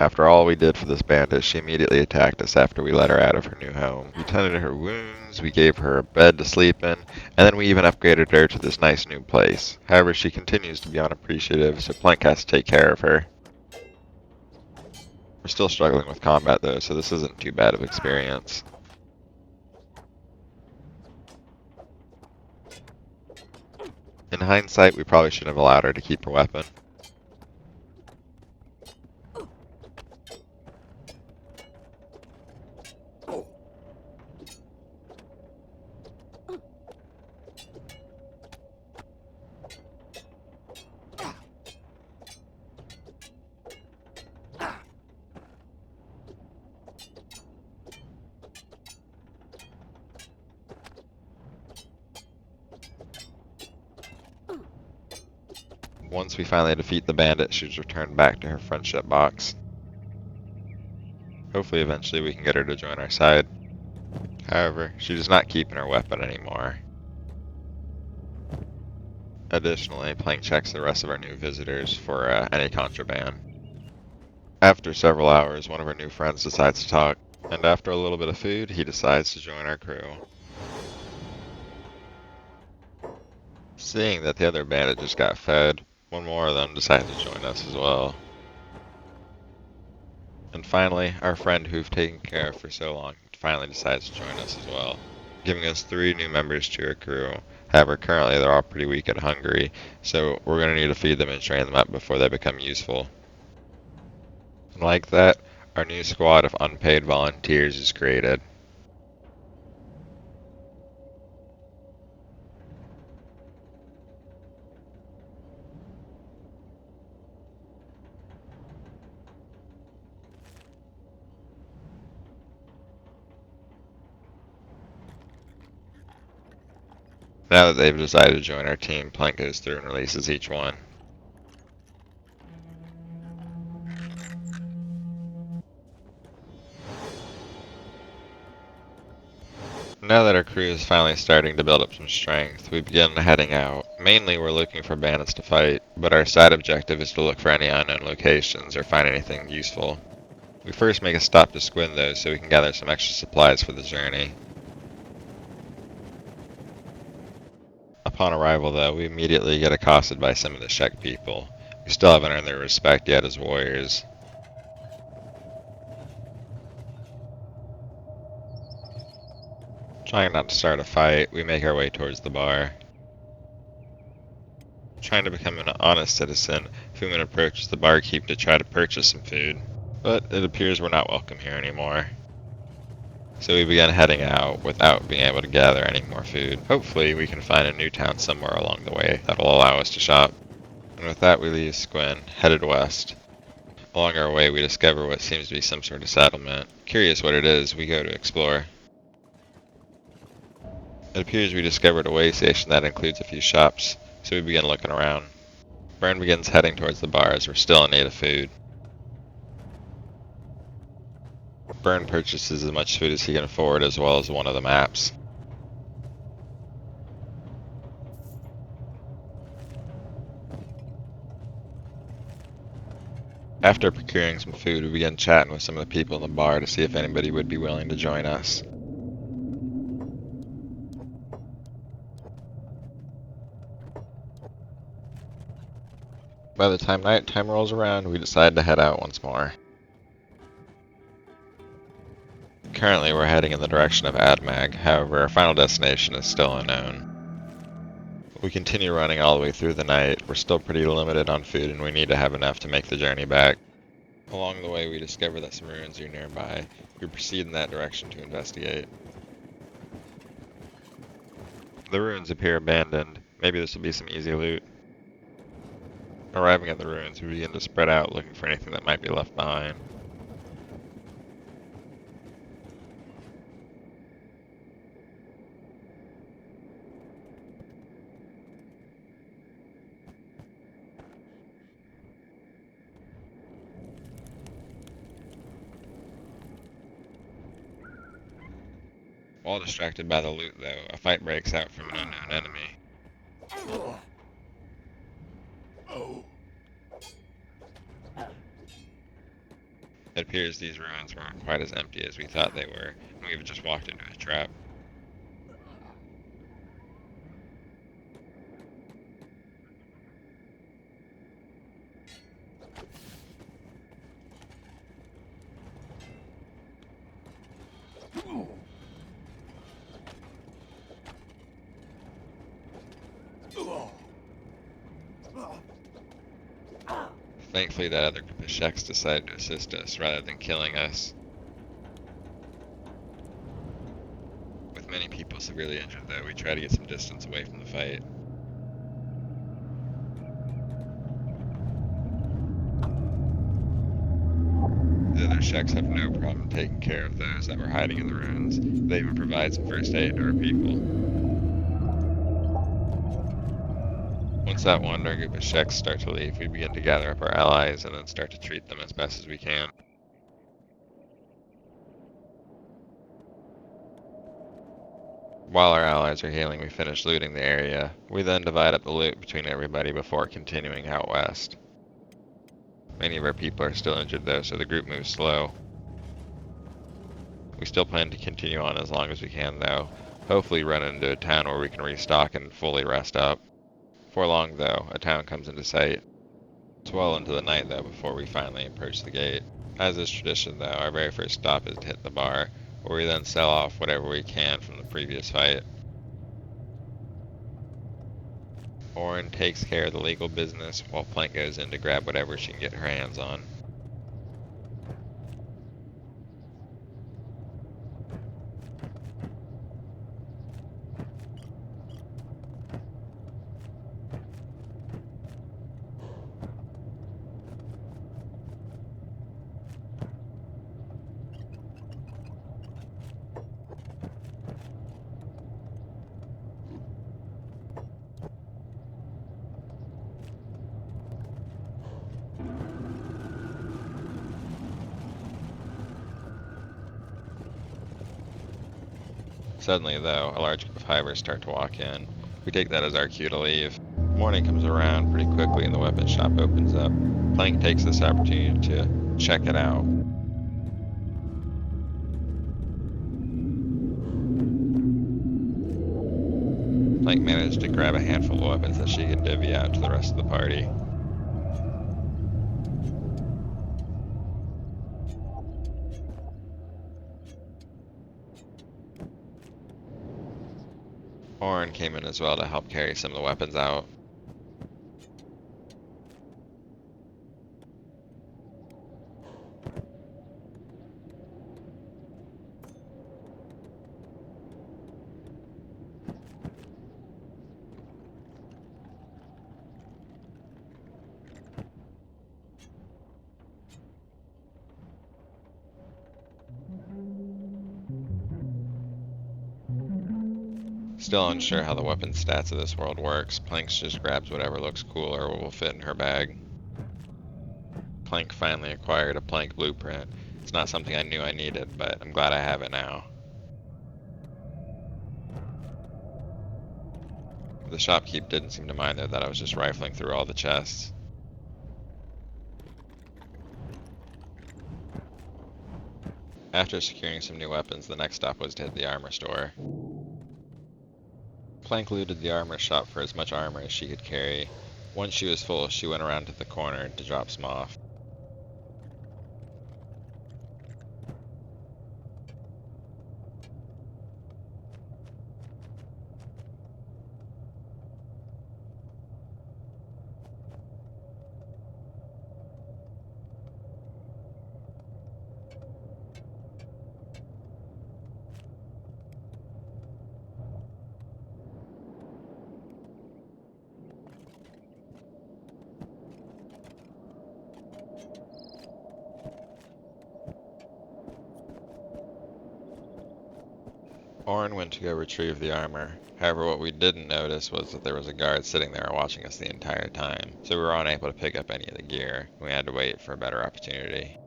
After all we did for this bandit, she immediately attacked us after we let her out of her new home. We tended to her wounds, we gave her a bed to sleep in, and then we even upgraded her to this nice new place. However, she continues to be unappreciative, so Plank has to take care of her. We're still struggling with combat though, so this isn't too bad of experience. In hindsight, we probably shouldn't have allowed her to keep her weapon. Once we finally defeat the bandit, she's returned back to her friendship box. Hopefully eventually we can get her to join our side. However, she does not keep in her weapon anymore. Additionally, Plank checks the rest of our new visitors for any contraband. After several hours, one of our new friends decides to talk, and after a little bit of food, he decides to join our crew. Seeing that the other bandit just got fed, one more of them decided to join us as well. And finally, our friend who we've taken care of for so long finally decides to join us as well, giving us 3 new members to our crew. However, currently they're all pretty weak and hungry, so we're going to need to feed them and train them up before they become useful. And like that, our new squad of unpaid volunteers is created. Now that they've decided to join our team, Plank goes through and releases each one. Now that our crew is finally starting to build up some strength, we begin heading out. Mainly we're looking for bandits to fight, but our side objective is to look for any unknown locations or find anything useful. We first make a stop to Squin though, so we can gather some extra supplies for the journey. Upon arrival though, we immediately get accosted by some of the Shek people. We still haven't earned their respect yet as warriors. Trying not to start a fight, we make our way towards the bar. Trying to become an honest citizen, Fumin approaches the barkeep to try to purchase some food. But it appears we're not welcome here anymore. So we begin heading out without being able to gather any more food. Hopefully we can find a new town somewhere along the way that will allow us to shop. And with that we leave Squin, headed west. Along our way we discover what seems to be some sort of settlement. Curious what it is, we go to explore. It appears we discovered a Waystation that includes a few shops, so we begin looking around. Burn begins heading towards the bar as we're still in need of food. Burn purchases as much food as he can afford as well as one of the maps. After procuring some food, we begin chatting with some of the people in the bar to see if anybody would be willing to join us. By the time nighttime rolls around, we decide to head out once more. Currently, we're heading in the direction of Admag, however, our final destination is still unknown. We continue running all the way through the night. We're still pretty limited on food, and we need to have enough to make the journey back. Along the way, we discover that some ruins are nearby. We proceed in that direction to investigate. The ruins appear abandoned. Maybe this will be some easy loot. Arriving at the ruins, we begin to spread out looking for anything that might be left behind. While distracted by the loot though, a fight breaks out from an unknown enemy. It appears these ruins weren't quite as empty as we thought they were, and we've just walked into a trap. Thankfully, that other group of Sheks decided to assist us rather than killing us. With many people severely injured, though, we try to get some distance away from the fight. The other Sheks have no problem taking care of those that were hiding in the ruins. They even provide some first aid to our people. Once that wandering group of Sheks start to leave, we begin to gather up our allies and then start to treat them as best as we can. While our allies are healing, we finish looting the area. We then divide up the loot between everybody before continuing out west. Many of our people are still injured though, so the group moves slow. We still plan to continue on as long as we can though, hopefully run into a town where we can restock and fully rest up. Before long though, a town comes into sight. It's well into the night though before we finally approach the gate. As is tradition though, our very first stop is to hit the bar, where we then sell off whatever we can from the previous fight. Orin takes care of the legal business while Plank goes in to grab whatever she can get her hands on. Suddenly, though, a large group of hivers start to walk in. We take that as our cue to leave. Morning comes around pretty quickly and the weapons shop opens up. Plank takes this opportunity to check it out. Plank managed to grab a handful of weapons that she can divvy out to the rest of the party. Orin came in as well to help carry some of the weapons out. Still unsure how the weapon stats of this world works, Plank just grabs whatever looks cool or will fit in her bag. Plank finally acquired a Plank blueprint. It's not something I knew I needed, but I'm glad I have it now. The shopkeep didn't seem to mind though that I was just rifling through all the chests. After securing some new weapons, the next stop was to hit the armor store. Plank looted the armor shop for as much armor as she could carry. Once she was full, she went around to the corner to drop some off. Orin went to go retrieve the armor. However, what we didn't notice was that there was a guard sitting there watching us the entire time, so we were unable to pick up any of the gear. We had to wait for a better opportunity.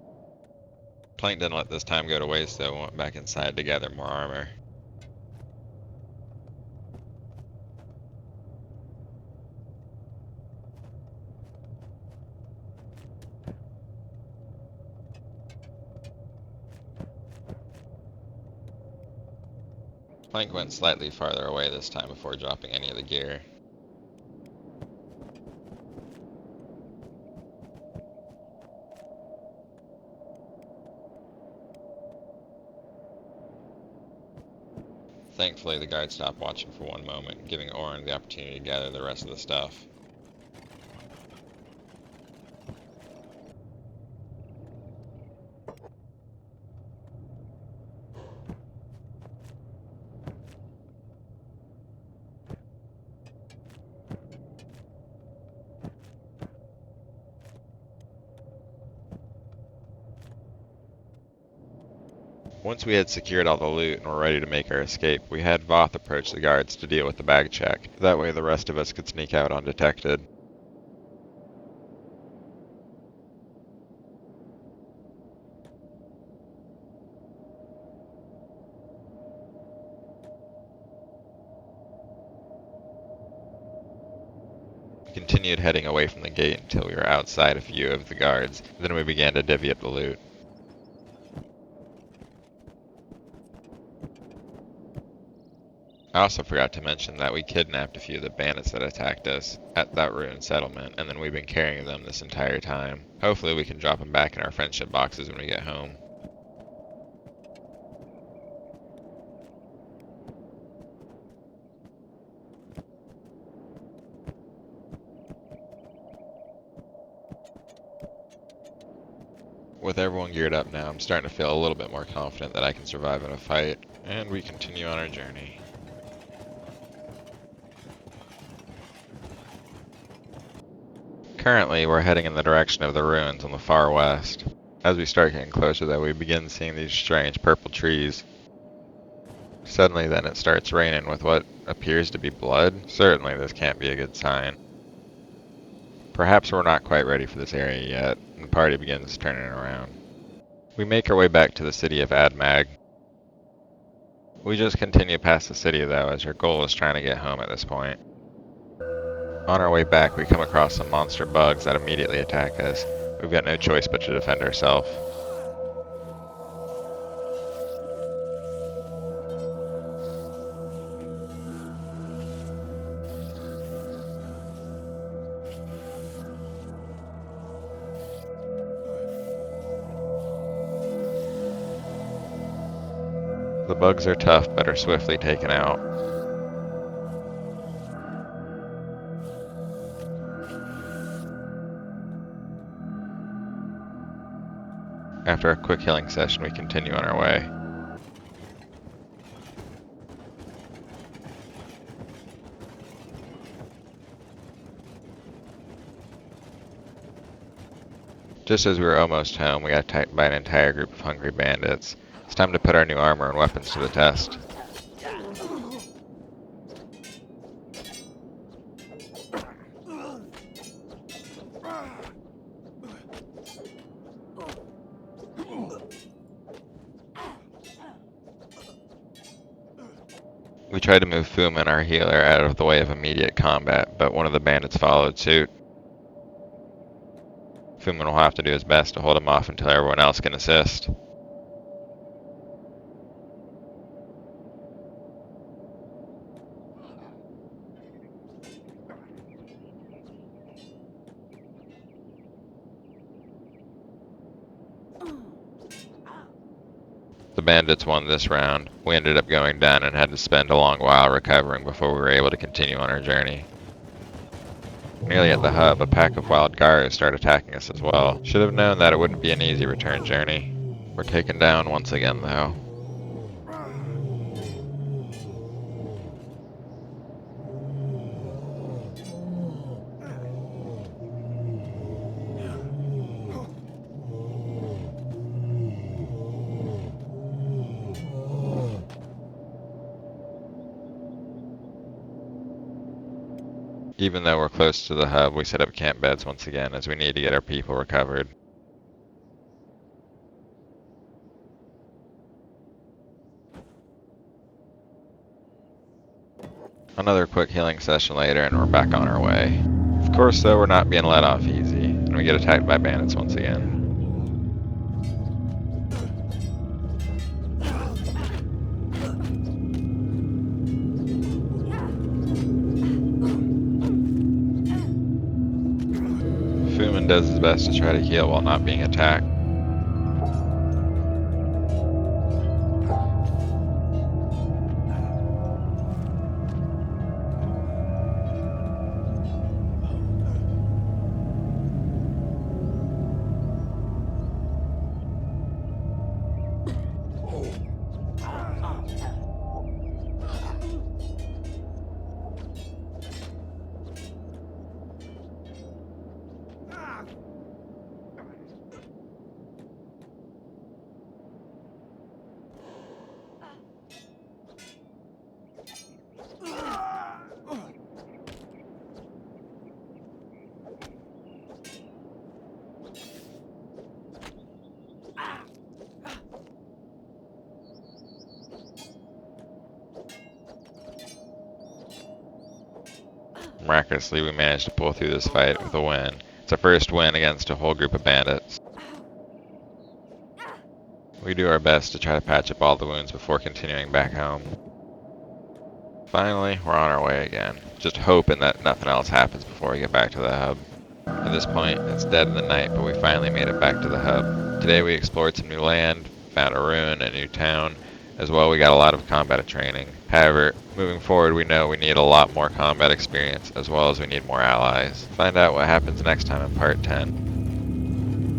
Plank didn't let this time go to waste though and went back inside to gather more armor. Plank went slightly farther away this time before dropping any of the gear. Thankfully, the guard stopped watching for one moment, giving Oren the opportunity to gather the rest of the stuff. Once we had secured all the loot and were ready to make our escape, we had Voth approach the guards to deal with the bag check. That way the rest of us could sneak out undetected. We continued heading away from the gate until we were outside a view of the guards, then we began to divvy up the loot. I also forgot to mention that we kidnapped a few of the bandits that attacked us at that ruined settlement, and then we've been carrying them this entire time. Hopefully we can drop them back in our friendship boxes when we get home. With everyone geared up now, I'm starting to feel a little bit more confident that I can survive in a fight, and we continue on our journey. Currently, we're heading in the direction of the ruins on the far west. As we start getting closer though, we begin seeing these strange purple trees. Suddenly then it starts raining with what appears to be blood. Certainly this can't be a good sign. Perhaps we're not quite ready for this area yet, and the party begins turning around. We make our way back to the city of Admag. We just continue past the city though, as our goal is trying to get home at this point. On our way back, we come across some monster bugs that immediately attack us. We've got no choice but to defend ourselves. The bugs are tough, but are swiftly taken out. After a quick healing session, we continue on our way. Just as we were almost home, we got attacked by an entire group of hungry bandits. It's time to put our new armor and weapons to the test. We tried to move Fumin, our healer, out of the way of immediate combat, but one of the bandits followed suit. Fumin will have to do his best to hold him off until everyone else can assist. The bandits won this round. We ended up going down and had to spend a long while recovering before we were able to continue on our journey. Nearly at the hub, a pack of wild gars started attacking us as well. Should have known that it wouldn't be an easy return journey. We're taken down once again though. Even though we're close to the hub, we set up camp beds once again as we need to get our people recovered. Another quick healing session later and we're back on our way. Of course though, we're not being let off easy, and we get attacked by bandits once again. does his best to try to heal while not being attacked. Miraculously, we managed to pull through this fight with a win. It's our first win against a whole group of bandits. We do our best to try to patch up all the wounds before continuing back home. Finally, we're on our way again, just hoping that nothing else happens before we get back to the hub. At this point, it's dead in the night, but we finally made it back to the hub. Today we explored some new land, found a ruin, a new town. As well, we got a lot of combat training. However, moving forward, we know we need a lot more combat experience, as well as we need more allies. Find out what happens next time in Part 10.